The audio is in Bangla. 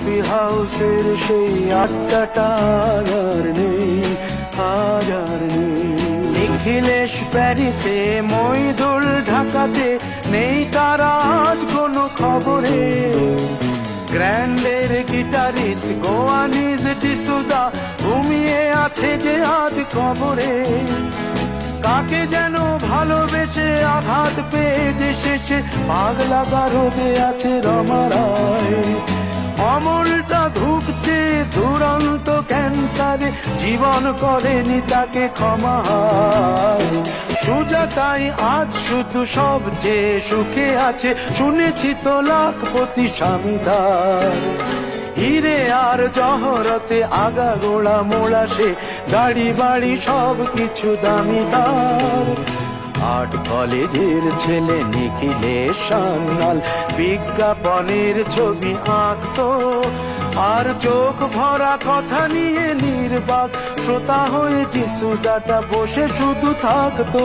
কফি হাউসের সেই আড্ডাটা আর নেই, আজ আর নেই। নিখিলেশ প্যারিসে, মইদুল ঢাকাতে, নেই তারা আজ কোনো খবরে। গ্র্যান্ডের গিটারিস্ট গোয়ানিজ ডিসুজা ঘুমিয়ে আছে যে আজ কবরে। কাকে যেন ভালোবেসে আঘাত পেয়ে যে শেষে পাগলা গারদে আছে রমা রায়। অমলটা ধুকছে দুরন্ত ক্যান্সারে, জীবন করেনি তাকে ক্ষমা। সুজাতাই আজ শুধু সবচেয়ে সুখে আছে, শুনেছি তো লাখপতি স্বামীদার। হিরে আর জহরতে আগাগোড়া মোড়া সে, গাড়ি বাড়ি সব কিছু দামি তার। আর্ট কলেজের ছেলে নিখিলেশ সান্যাল বিজ্ঞাপনের ছবি আঁকতো, আর চোখ ভরা কথা নিয়ে নির্বাক শ্রোতা হয়ে ডিসুজাটা বসে শুধু থাকতো।